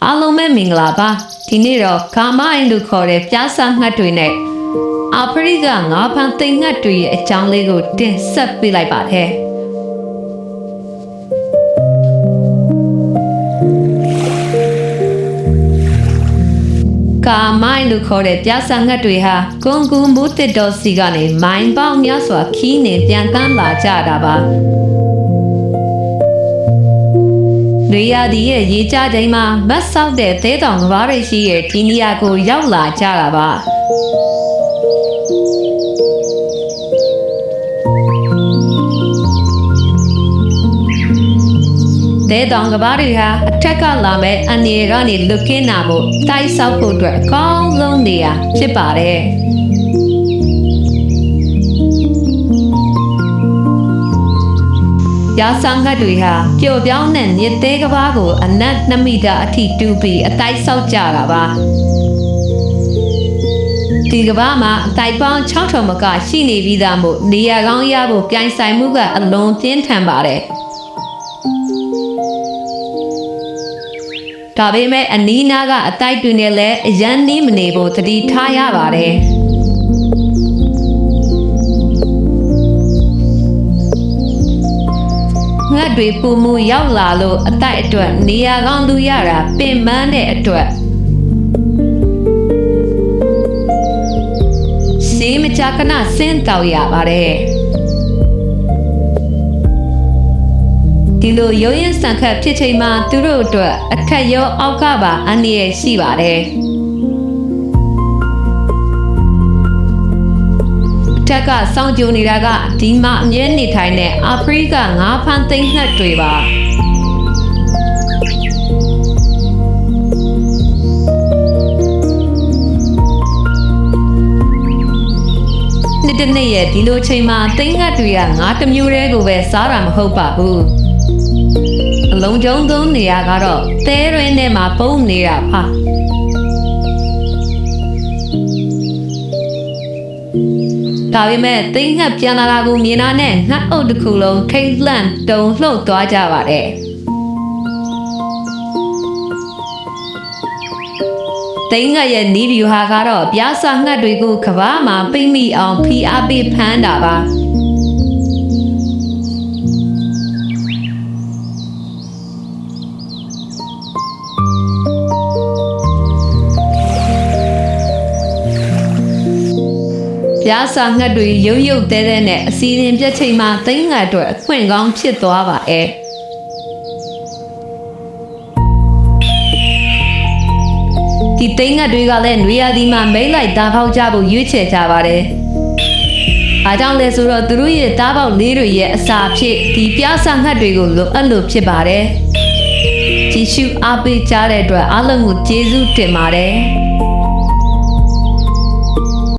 အားလုံးပဲမင်္ဂလာပါဒီနေ့တော့ကာမအိမ်လို့ခေါ်တဲ့ပြားစာငှက်တွေနဲ့အာဖရိကငါးဖန်သိမ်ငှက်တွေရဲ့အကြောင်းလေးကိုတင်ဆက်ပေးလိုက်ပါတယ်ကာမိုင်းလို့ခေါ်တဲ့ပြားစာငှက်တွေဟာဂွန်ဂူမူတစ်တော်စီကနေမိုင်းပေါင်းများစွာခီးနေပြန်တန်းလာကြတာပါနေရာဒီရဲ့ရေကြချိန်မှာမတ်ဆောက်တဲ့သဲတောင်ကဘာတွေရှိရဲ့ဒီနေရာကိုရောက်လာကြတာပါသဲတောင်ကဘာတွေဟာအထက်ကလာမဲ့အနေကနေလွတ်ကင်းတာမို့တိုက်ဆောက်ဖို့အတွက်အကောင်းဆုံးနေရာဖြစ်ပါတယ်ရာဆန်ငှက်တွေဟာပျော်ပြောင်းတဲ့မြစ်သေးကဘာကိုအနက်2မီတာအထိတူးပြီးအတိုက်ဆောက်ကြတာပါဒီကဘာမှာအတိုက်ပေါင်း6000မကရှိနေပြီးသားမို့နေရာကောင်းရဖို့ပြိုင်ဆိုင်မှုကအလွန်ပြင်းထန်ပါတယ်ဒါပေမဲ့အနီးနားကအတိုက်တွေနဲ့လည်းအရန်နီးမနေဖို့သတိထားရပါတယ်ငှက်တွေပုံမှုရောက်လာလို့အတိုက်အတွက်နေရာကောင်းသူရတာပင်ပန်းတဲ့အတွက်စီမကြကနစင်းတောက်ရပါတယ်ဒီလိုရုံရင်ဆန်ခတ်ဖြစ်ချိန်မှာသူတို့အတွက်အထက်ရောအောက်ကပါအန္တရာယ်ရှိပါတယ်တက်ကစောင့်ကြိုနေတာကဒီမှာအမြဲနေထိုင်တဲ့အာဖရိကငါးဖန်သိမ်ငှက်တွေပါနေ့တစ်နေ့ရဲ့ဒီလိုချိန်မှာသိမ်ငှက်တွေကငါးတစ်မျိုးတည်းကိုပဲစားတာမဟုတ်ပါဘူးအလုံးကျုံသုံးနေရကတော့သဲရင်းထဲမှာပုံနေတာပါဒါပေမဲ့သိငှက်ပြန်လာတာကိုမြင်တာနဲ့ငှက်အုပ်တစ်ခုလုံးထိတ်လန့်တုန်လှုပ်သွားကြပါတယ်သိငှက်ရဲ့နီးဗျူဟာကတော့ပြားစာငှက်တွေကိုကဘာမှာပိတ်မိအောင်ဖိအားပေးဖမ်းတာပါပြားစာငှက်တွေရုပ်ရုပ်တဲတဲနဲ့အစီအစဉ်ပြတ်ချိန်မှာသိငှက်အတွက်အခွင့်ကောင်းဖြစ်သွားပါရဲ့ဒီသိငှက်တွေကလည်းနွေရာသီမှာမိတ်လိုက်သားပေါက်ကြဖို့ရွေးချယ်ကြပါတယ်အားကြောင့်လဲဆိုတော့သူတို့ရဲ့သားပေါက်လေးတွေရဲ့အစာဖြစ်ဒီပြားစာငှက်တွေကိုလိုအပ်လို့ဖြစ်ပါတယ်ကြည့်ရှုအားပေးကြတဲ့အတွက်အားလုံးကိုကျေးဇူးတင်ပါတယ်